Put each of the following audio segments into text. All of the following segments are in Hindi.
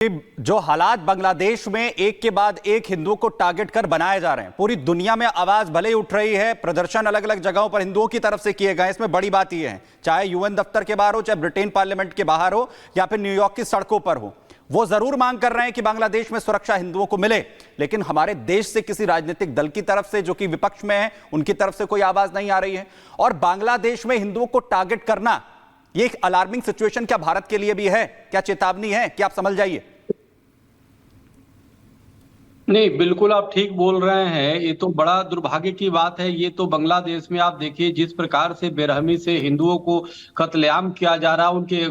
जो हालात बांग्लादेश में एक के बाद एक हिंदुओं को टारगेट कर बनाए जा रहे हैं, पूरी दुनिया में आवाज भले ही उठ रही है, प्रदर्शन अलग अलग जगहों पर हिंदुओं की तरफ से किए गए। इसमें बड़ी बात यह है, चाहे यूएन दफ्तर के बाहर हो, चाहे ब्रिटेन पार्लियामेंट के बाहर हो, या फिर न्यूयॉर्क की सड़कों पर हो, वो जरूर मांग कर रहे हैं कि बांग्लादेश में सुरक्षा हिंदुओं को मिले। लेकिन हमारे देश से किसी राजनीतिक दल की तरफ से, जो कि विपक्ष में है, उनकी तरफ से कोई आवाज नहीं आ रही है। और बांग्लादेश में हिंदुओं को टारगेट करना, यह एक अलार्मिंग सिचुएशन क्या भारत के लिए भी है? क्या चेतावनी है? क्या आप समझ जाइए। नहीं, बिल्कुल आप ठीक बोल रहे हैं। ये तो बड़ा दुर्भाग्य की बात है। ये तो बांग्लादेश में आप देखिए जिस प्रकार से बेरहमी से हिंदुओं को कत्लेआम किया जा रहा है, उनके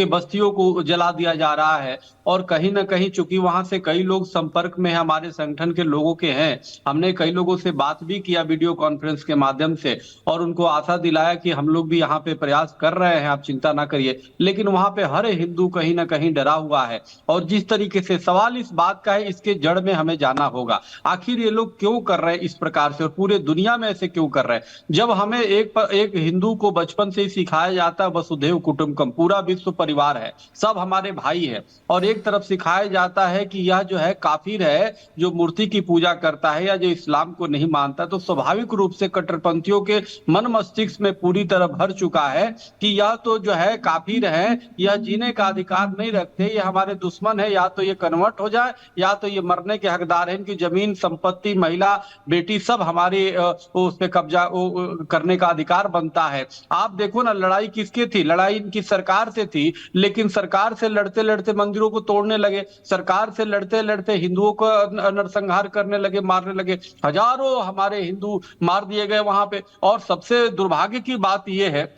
बस्तियों को जला दिया जा रहा है। और कहीं ना कहीं चूंकि वहां से कई लोग संपर्क में हमारे संगठन के लोगों के हैं, हमने कई लोगों से बात भी किया वीडियो कॉन्फ्रेंस के माध्यम से, और उनको आशा दिलाया कि हम लोग भी यहाँ पे प्रयास कर रहे हैं, आप चिंता ना करिए। लेकिन वहां पे हर हिंदू कहीं ना कहीं डरा हुआ है। और जिस तरीके से सवाल इस बात का है, इसके जड़ में हमें जाना होगा, आखिर ये लोग क्यों कर रहे हैं इस प्रकार से, और पूरे दुनिया में ऐसे क्यों कर रहे हैं। जब हमें एक हिंदू को बचपन से ही सिखाया जाता है वसुधैव कुटुंबकम, पूरा विश्व परिवार है, सब हमारे भाई है, और एक तरफ सिखाया जाता है कि यह जो है काफिर है, जो मूर्ति की पूजा करता है या जो इस्लाम को नहीं मानता, तो स्वाभाविक रूप से कट्टरपंथियों के मन मस्तिष्क में पूरी तरह भर चुका है कि यह तो जो है काफिर है, यह जीने का अधिकार नहीं रखते, ये हमारे दुश्मन है, या तो ये कन्वर्ट हो जाए या तो ये मरने के हकदार है। इनकी जमीन संपत्ति, महिला, बेटी सब हमारे उस पे कब्जा करने का अधिकार बनता है। आप देखो ना, लड़ाई किसकी थी? लड़ाई इनकी सरकार से थी, लेकिन सरकार से लड़ते लड़ते मंदिरों को तोड़ने लगे, सरकार से लड़ते लड़ते हिंदुओं को नरसंहार करने लगे, मारने लगे। हजारों हमारे हिंदू मार दिए गए वहां पे। और सबसे दुर्भाग्य की बात यह है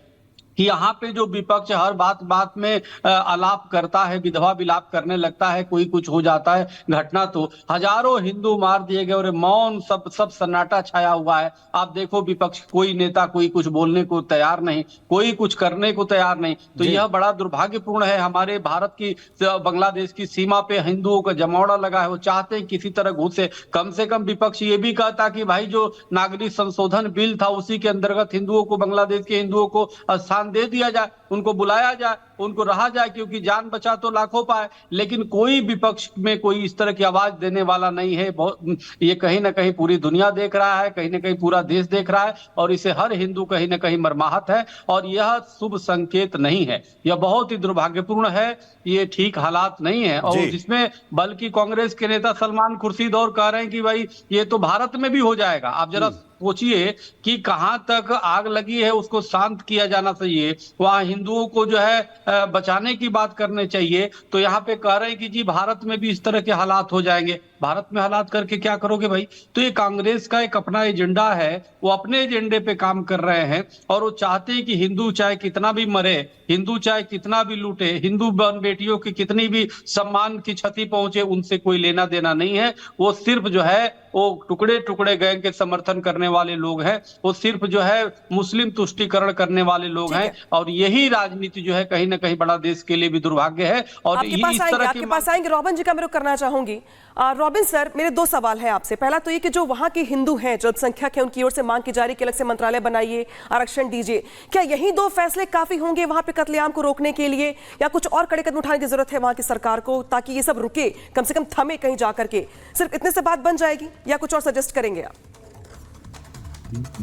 कि यहाँ पे जो विपक्ष हर बात बात में आलाप करता है, विधवा विलाप करने लगता है, कोई कुछ हो जाता है घटना तो हजारों हिंदू मार दिए गए और मौन सब सन्नाटा छाया हुआ है। आप देखो विपक्ष, कोई नेता कोई कुछ बोलने को तैयार नहीं, कोई कुछ करने को तैयार नहीं। तो यह बड़ा दुर्भाग्यपूर्ण है। हमारे भारत की बांग्लादेश की सीमा पे हिंदुओं का जमावड़ा लगा है, वो चाहते हैं किसी तरह घुसे। कम से कम विपक्ष ये भी कहता कि भाई जो नागरिक संशोधन बिल था उसी के अंतर्गत हिंदुओं को, बांग्लादेश के हिंदुओं को स्थान दे दिया जाए, उनको बुलाया जाए, उनको रहा जाए, क्योंकि जान बचा तो लाखों पाए। लेकिन कोई विपक्ष में कोई इस तरह की आवाज देने वाला नहीं है। बहुत ये कहीं ना कहीं पूरी दुनिया देख रहा है, कहीं ना कहीं पूरा देश देख रहा है, और इसे हर हिंदू कहीं ना कहीं मर्माहत है। और यह शुभ संकेत नहीं है, यह बहुत ही दुर्भाग्यपूर्ण है, ये ठीक हालात नहीं है। और जिसमें बल्कि कांग्रेस के नेता सलमान खुर्शीद और कह रहे हैं कि भाई ये तो भारत में भी हो जाएगा। आप जरा सोचिए कि कहां तक आग लगी है, उसको शांत किया जाना चाहिए, वहां हिंदुओं को जो है बचाने की बात करनी चाहिए। तो यहाँ पे कह रहे हैं कि जी भारत में भी इस तरह के हालात हो जाएंगे। भारत में हालात करके क्या करोगे भाई? तो ये कांग्रेस का एक अपना एजेंडा है, वो अपने एजेंडे पे काम कर रहे हैं, और वो चाहते हैं कि हिंदू चाहे कितना भी मरे, हिंदू चाहे कितना भी लूटे, हिंदू बहन बेटियों की कितनी भी सम्मान की क्षति पहुंचे, उनसे कोई लेना देना नहीं है। वो सिर्फ जो है वो टुकड़े टुकड़े गैंग के समर्थन करने वाले लोग हैं, वो सिर्फ जो है मुस्लिम तुष्टीकरण करने वाले लोग हैं। और यही राजनीति जो है कहीं ना कहीं बड़ा देश के लिए भी दुर्भाग्य है। और आपके पास आएंगे रॉबिन जी का मैं करना चाहूंगी। रॉबिन सर, मेरे दो सवाल है आपसे। पहला तो ये कि जो वहां के हिंदू हैं, जो अल्पसंख्यक है, उनकी ओर से मांग की जा रही कि अलग से मंत्रालय बनाइए, आरक्षण दीजिए, क्या यही दो फैसले काफी होंगे वहां पे कत्लेआम को रोकने के लिए, या कुछ और कड़े कदम उठाने की जरूरत है वहां की सरकार को, ताकि ये सब रुके, कम से कम थमे कहीं जाकर के? सिर्फ इतने से बात बन जाएगी या कुछ और सजेस्ट करेंगे आप?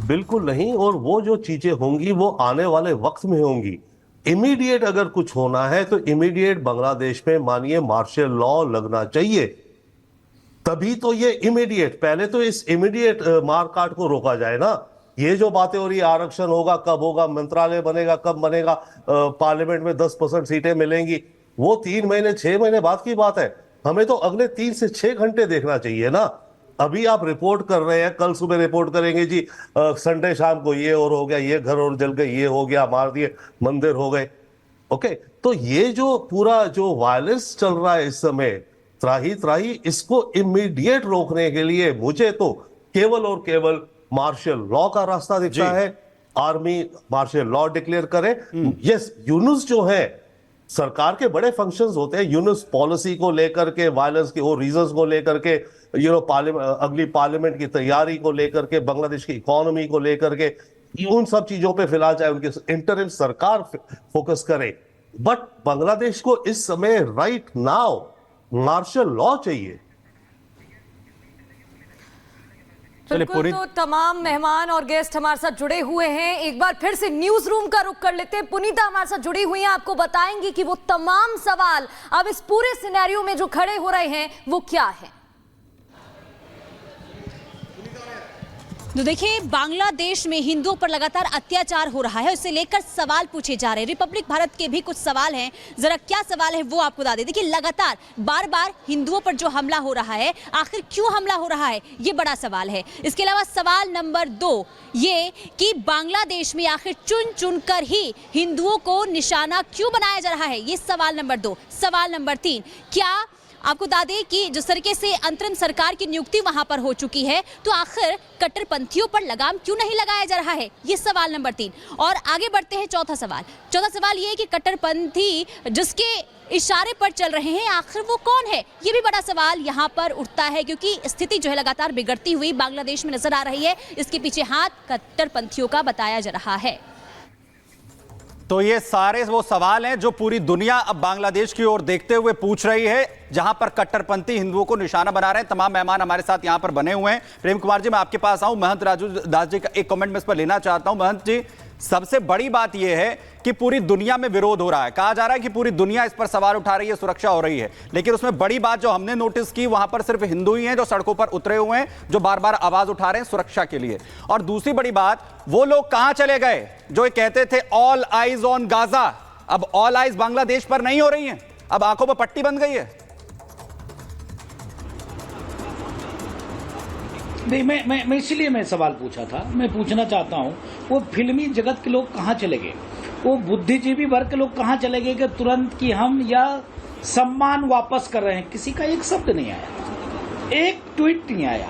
बिल्कुल नहीं, और वो जो चीजें होंगी वो आने वाले वक्त में होंगी। इमीडिएट अगर कुछ होना है तो इमीडिएट बांग्लादेश में मानिए मार्शल लॉ लगना चाहिए, तभी तो ये इमीडिएट, पहले तो इस इमीडिएट मारकाट को रोका जाए ना। ये जो बातें हो रही, आरक्षण होगा कब होगा, मंत्रालय बनेगा कब बनेगा, पार्लियामेंट में 10% सीटें मिलेंगी, वो 3 महीने 6 महीने बाद की बात है। हमें तो अगले 3 से 6 घंटे देखना चाहिए ना। अभी आप रिपोर्ट कर रहे हैं, कल सुबह रिपोर्ट करेंगे जी संडे शाम को ये और हो गया, ये घर और जल गए, ये हो गया, मार दिए, मंदिर हो गए। ओके, तो ये जो पूरा जो वायलेंस चल रहा है इस समय, त्राही त्राही, इसको इमीडिएट रोकने के लिए मुझे तो केवल और केवल मार्शल लॉ का रास्ता दिखता है। आर्मी मार्शल लॉ डिक्लेयर करे। यस, यूनुस जो है, सरकार के बड़े फंक्शंस होते हैं, यूनुस पॉलिसी को लेकर के, वायलेंस के वो रीजंस को लेकर के, अगली पार्लियामेंट की तैयारी को लेकर के, बांग्लादेश की इकोनॉमी को लेकर के, उन सब चीजों पे फिलहाल चाहे उनकी इंटरिम सरकार फोकस करे। बट बांग्लादेश को इस समय राइट नाउ मार्शल लॉ चाहिए। बिल्कुल, तो तमाम मेहमान और गेस्ट हमारे साथ जुड़े हुए हैं। एक बार फिर से न्यूज रूम का रुख कर लेते हैं। पुनीता हमारे साथ जुड़ी हुई हैं, आपको बताएंगी कि वो तमाम सवाल अब इस पूरे सिनेरियो में जो खड़े हो रहे हैं वो क्या है। तो देखिए, बांग्लादेश में हिंदुओं पर लगातार अत्याचार हो रहा है, उससे लेकर सवाल पूछे जा रहे हैं। रिपब्लिक भारत के भी कुछ सवाल हैं, जरा क्या सवाल है वो आपको बता दें। देखिए, लगातार बार बार हिंदुओं पर जो हमला हो रहा है, आखिर क्यों हमला हो रहा है, ये बड़ा सवाल है। इसके अलावा सवाल नंबर 2 ये कि बांग्लादेश में आखिर चुन चुन कर ही हिंदुओं को निशाना क्यों बनाया जा रहा है, ये सवाल नंबर 2। सवाल नंबर 3, क्या आपको बता दें कि जिस तरीके से अंतरिम सरकार की नियुक्ति वहां पर हो चुकी है, तो आखिर कट्टरपंथियों पर लगाम क्यों नहीं लगाया जा रहा है, ये सवाल नंबर 3। और आगे बढ़ते हैं चौथा सवाल ये है कि कट्टरपंथी जिसके इशारे पर चल रहे हैं, आखिर वो कौन है, ये भी बड़ा सवाल यहाँ पर उठता है, क्योंकि स्थिति जो है लगातार बिगड़ती हुई बांग्लादेश में नजर आ रही है। इसके पीछे हाथ कट्टरपंथियों का बताया जा रहा है। तो ये सारे वो सवाल हैं जो पूरी दुनिया अब बांग्लादेश की ओर देखते हुए पूछ रही है, जहां पर कट्टरपंथी हिंदुओं को निशाना बना रहे हैं। तमाम मेहमान हमारे साथ यहां पर बने हुए हैं। प्रेम कुमार जी, मैं आपके पास आऊं। महंत राजू दास जी का एक कमेंट में इस पर लेना चाहता हूं। महंत जी, सबसे बड़ी बात यह है कि पूरी दुनिया में विरोध हो रहा है, कहा जा रहा है कि पूरी दुनिया इस पर सवाल उठा रही है, सुरक्षा हो रही है, लेकिन उसमें बड़ी बात जो हमने नोटिस की, वहां पर सिर्फ हिंदू ही हैं जो सड़कों पर उतरे हुए हैं, जो बार बार आवाज उठा रहे हैं सुरक्षा के लिए। और दूसरी बड़ी बात, वो लोग कहां चले गए जो कहते थे ऑल आइज ऑन गाजा। अब ऑल आइज बांग्लादेश पर नहीं हो रही हैं, अब आंखों पर पट्टी बन गई है। नहीं, मैं इसलिए मैं सवाल पूछा था। मैं पूछना चाहता हूँ, वो फिल्मी जगत के लोग कहाँ चले गए, वो बुद्धिजीवी वर्ग के लोग कहाँ चले गए कि तुरंत कि हम यह सम्मान वापस कर रहे हैं। किसी का एक शब्द नहीं आया, एक ट्वीट नहीं आया।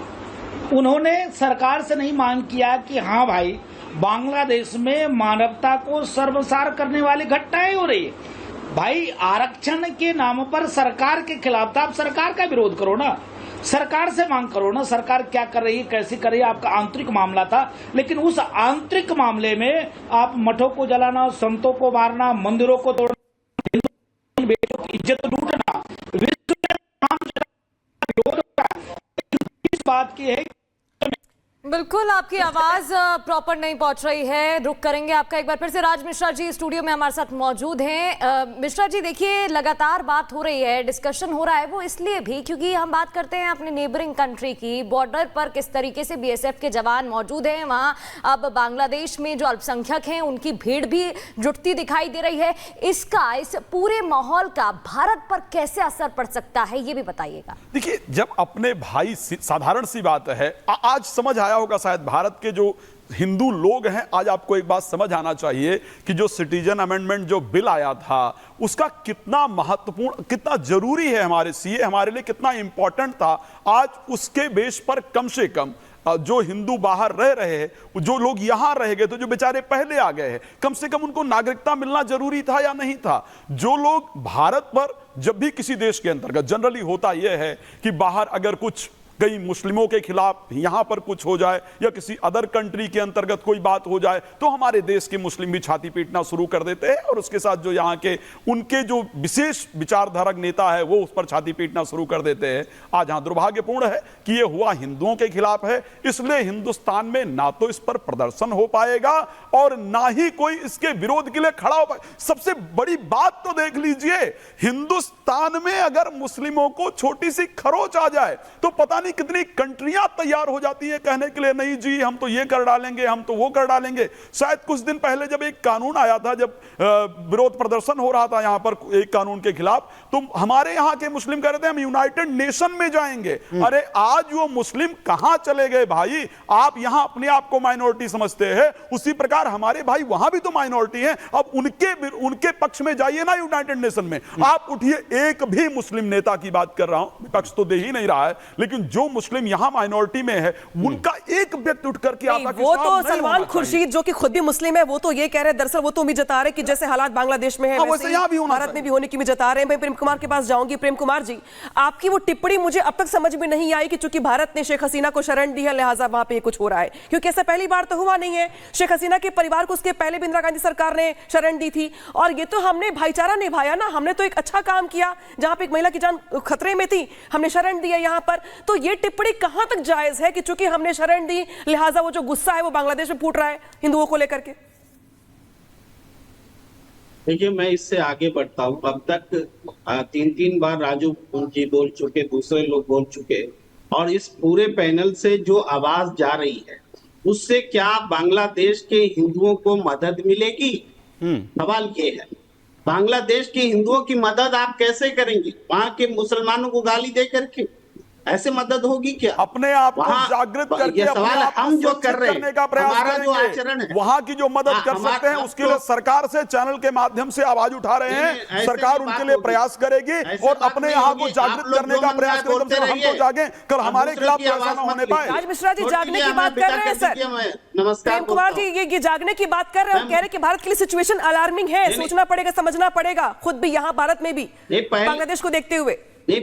उन्होंने सरकार से नहीं मांग किया कि हाँ भाई, बांग्लादेश में मानवता को सर्वसार करने वाली घटनाएं हो रही है। भाई, आरक्षण के नाम पर सरकार के खिलाफ था, आप सरकार का विरोध करो ना, सरकार से मांग करो ना, सरकार क्या कर रही है, कैसे कर रही है, आपका आंतरिक मामला था। लेकिन उस आंतरिक मामले में आप मठों को जलाना, संतों को मारना, मंदिरों को तोड़ना, हिंदू बेटों की इज्जत लूटना, विश्व में विरोध होता है। इस बात की है। बिल्कुल, आपकी आवाज प्रॉपर नहीं पहुंच रही है। रुक करेंगे आपका एक बार फिर से। राज मिश्रा जी स्टूडियो में हमारे साथ मौजूद हैं। मिश्रा जी, देखिए, लगातार बात हो रही है, डिस्कशन हो रहा है, वो इसलिए भी क्योंकि हम बात करते हैं अपने नेबरिंग कंट्री की। बॉर्डर पर किस तरीके से बीएसएफ के जवान मौजूद हैं, वहां अब बांग्लादेश में जो अल्पसंख्यक हैं उनकी भीड़ भी जुटती दिखाई दे रही है। इसका, इस पूरे माहौल का भारत पर कैसे असर पड़ सकता है, ये भी बताइएगा। देखिए, जब अपने भाई, साधारण सी बात है, आज समझ आया होगा शायद भारत के जो हिंदू लोग हैं, आज आपको एक बात समझ आना चाहिए कि जो सिटीजन अमेंडमेंट जो बिल आया था, उसका कितना महत्वपूर्ण, कितना जरूरी है हमारे सीए, हमारे लिए कितना इंपॉर्टेंट था। आज उसके बेस पर कम से कम जो हिंदू बाहर रह रहे हैं, जो लोग यहां रह गए, तो जो बेचारे पहले आ गए हैं, कम से कम उनको नागरिकता मिलना जरूरी था या नहीं था। जो लोग भारत पर, जब भी किसी देश के अंतर्गत जनरली होता यह है कि बाहर अगर कुछ कई मुस्लिमों के खिलाफ यहां पर कुछ हो जाए या किसी अदर कंट्री के अंतर्गत कोई बात हो जाए, तो हमारे देश के मुस्लिम भी छाती पीटना शुरू कर देते हैं, और उसके साथ जो यहां के उनके जो विशेष विचारधारक नेता है वो उस पर छाती पीटना शुरू कर देते हैं। आज यहां दुर्भाग्यपूर्ण है कि यह हुआ हिंदुओं के खिलाफ है, इसलिए हिंदुस्तान में ना तो इस पर प्रदर्शन हो पाएगा और ना ही कोई इसके विरोध के लिए खड़ा हो पाएगा। सबसे बड़ी बात तो देख लीजिए, हिंदुस्तान में अगर मुस्लिमों को छोटी सी खरोच आ जाए तो पता नहीं कितनी कंट्रियां तैयार हो जाती हैं कहने के लिए, नहीं जी हम तो ये कर डालेंगे, हम तो वो कर डालेंगे। शायद कुछ दिन पहले जब एक कानून आया था, जब विरोध प्रदर्शन हो रहा था यहां पर एक कानून के खिलाफ, तो हमारे यहां के मुस्लिम कह रहे थे हम यूनाइटेड नेशन में जाएंगे। अरे आज वो मुस्लिम कहां चले गए भाई? आप यहां अपने आप को माइनॉरिटी समझते हैं, उसी प्रकार हमारे भाई वहां भी तो माइनॉरिटी हैं। अब उनके पक्ष में जाइए ना यूनाइटेड नेशन में। आप उठिए, एक भी मुस्लिम नेता की बात कर रहा हूं, विपक्ष तो दे ही नहीं रहा है, लेकिन जो जो मुस्लिम यहां माइनॉरिटी में है उनका एक व्यक्ति उठ करके आता कि वो साहब तो नहीं सलमान होना खुर्शीद जो कि खुद भी मुस्लिम है, वो तो ये कह रहे हैं, दरअसल वो तो उम्मीद जता रहे कि जैसे हालात बांग्लादेश में है हाँ, वैसे वैसे यहाँ भी होना भारत में भी होने की उम्मीद जता रहे हैं। मैं प्रेम कुमार के पास जाऊंगी। प्रेम कुमार जी, आपकी वो टिप्पणी मुझे अब तक समझ में नहीं आई कि चूंकि भारत ने शेख हसीना को शरण दी है लिहाजा वहां पे कुछ हो रहा है, क्योंकि ऐसा पहली बार तो हुआ नहीं है। शेख हसीना के परिवार को उसके पहले भी इंदिरा गांधी सरकार ने शरण दी थी, और ये तो हमने भाईचारा निभाया ना, हमने तो एक अच्छा काम किया जहां पे एक महिला की जान खतरे में थी, हमने शरण दी है यहां पर। तो ये टिप्पणी कहां तक जायज है कि चूंकि हमने शरण दी लिहाजा वो जो गुस्सा है वो बांग्लादेश में फूट रहा है हिंदुओं को लेकर के? देखिए, मैं इससे आगे बढ़ता हूँ। अब तक 3 बार राजू जी बोल चुके, दूसरे लोग बोल चुके, और इस पूरे पैनल से जो आवाज जा रही है उससे क्या बांग्लादेश के हिंदुओं को मदद मिलेगी? सवाल ये है, बांग्लादेश के हिंदुओं की मदद आप कैसे करेंगे? वहां के मुसलमानों को गाली दे करके ऐसे मदद होगी क्या? अपने आप को वहाँ- जागृत करके ये सवाल अपने आप को हम जो सुरक्षित कर रहे करने हैं, का प्रयास हमारा जो करेंगे। आचरण है, वहां की जो मदद कर सकते हैं उसके लिए तो- सरकार से चैनल के माध्यम से आवाज उठा रहे नहीं, हैं। ऐसे सरकार की उनके बात लिए होगी। प्रयास करेगी ऐसे और बात अपने नहीं यहाँ को होगी। जागृत आप लोग करने जो का मन प्रयास रहा करें। कम से कम हम तो बोलते जागे, कल रहिए। हमारे दूसरे खिलाफ की तो ऐसा आवाज ना मत होने लीजिए। पाए। राज मिश्रा जी, छोड़ जागने दीजिए, की हमें बात कर बेटा रहे हैं कर सर। दीजिए, मैं नमस्कार प्रेम कुमार जी, बोलता हूं। ये जागने की बात कर रहे हैं और कह रहे हैं कि भारत के लिए सिचुएशन अलार्मिंग है, नहीं, सोचना पड़ेगा, समझना पड़ेगा, खुद भी यहाँ भारत में भी नहीं, बांग्लादेश को देखते हुए। नहीं,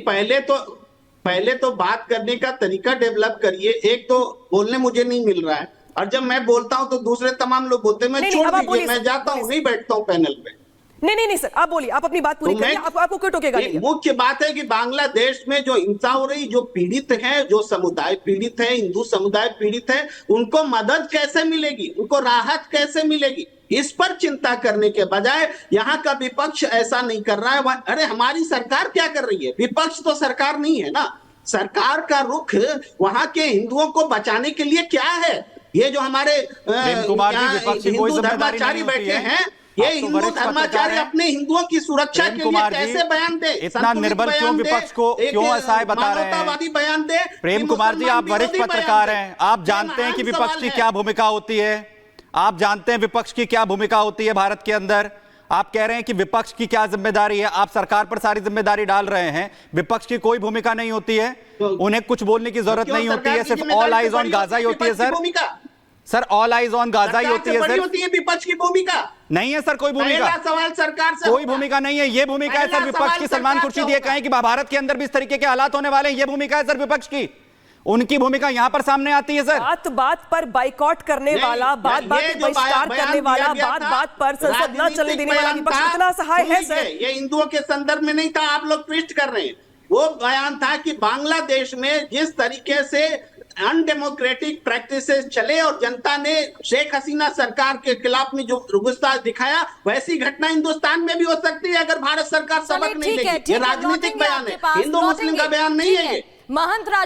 पहले तो बात करने का तरीका डेवलप करिए। एक तो बोलने मुझे नहीं मिल रहा है, और जब मैं बोलता हूं तो दूसरे तमाम लोग बोलते हैं। मैं नहीं, छोड़ अब आप दीजिए, बोलिए मैं सर, जाता हूं, बोलिए नहीं बैठता हूं पैनल पे। नहीं सर, आप बोलिए, आप अपनी बात पूरी तो करिए। मैं- आपको क्यों टोकेगा? नहीं, मुख्य बात है कि बांग्लादेश में जो हिंसा हो रही, जो पीड़ित है, जो समुदाय पीड़ित है, हिंदू समुदाय पीड़ित है, उनको मदद कैसे मिलेगी, उनको राहत कैसे मिलेगी, इस पर चिंता करने के बजाय यहाँ का विपक्ष ऐसा नहीं कर रहा है। अरे हमारी सरकार क्या कर रही है? विपक्ष तो सरकार नहीं है ना। सरकार का रुख वहां के हिंदुओं को बचाने के लिए क्या है? ये जो हमारे प्रेम कुमार जी, विपक्ष की कोई हिंदू जिम्मेदारी धर्माचारी नहीं होती बैठे है। हैं, आप ये तो हिंदू वरिष्ठ पत्रकार धर्माचारी हैं। अपने हिंदुओं की सुरक्षा प्रेम के लिए कुमार जी, कैसे बयान दे? इतना संतुलित निर्बल क्यों बयान दे, विपक्ष को एक क्यों असहाय बता रहे हैं? मानवतावादी बयान दे। प्रेम कि कुमार जी, आप मुसलमान वरिष्ठ विरोधी पत्रकार बयान हैं, दे। आप ये जानते हैं कि महान विपक्ष सवाल की है। क्या भूमिका होती है। आप जानते हैं विपक्ष की क्या भूमिका होती है भारत के अंदर। आप कह रहे हैं कि विपक्ष की क्या जिम्मेदारी है, आप सरकार पर सारी जिम्मेदारी डाल रहे हैं। विपक्ष की कोई भूमिका नहीं होती है, उन्हें कुछ बोलने की जरूरत नहीं होती है, सिर्फ ऑल आइज ऑन गाजा ही होती है sir. Sir, all eyes on Gaza ही होती है सर। होती है विपक्ष की भूमिका। नहीं है सर कोई भूमिका, पहला सवाल सरकार से कोई होगा। भूमिका नहीं है। ये भूमिका है सर पहला विपक्ष की। सवाल सलमान सरकार खुर्शीद से ये होगा। कहें कि भारत के अंदर भी इस तरीके के हालात होने वाले हैं, ये भूमिका है सर विपक्ष की। उनकी भूमिका यहां पर सामने आती है सर। बात बात पर बाइकॉट करने नहीं, वाला, बात ये बात जो पर बहिष्कार बयान करने वाला, दिया गया बात था, बात पर संसद न चलने देने वाला राजनीतिक विपक्ष बयान इतना था, सहाय है सुन सर। लीजिए, ये हिंदुओं के संदर्भ में नहीं था, आप लोग ट्विस्ट कर रहे हैं। वो बयान था कि बांग्लादेश में जिस तरीके से अनडेमोक्रेटिक प्रैक्टिसेस चले और जनता ने शेख हसीना सरकार के खिलाफ में जो रुगुस्ता दिखाया, वैसी घटना हिंदुस्तान में भी हो सकती है अगर भारत सरकार सबक नहीं ठीक है, लेगी। ये राजनीतिक बयान है, हिंदू मुस्लिम का बयान नहीं है ये। महंत राज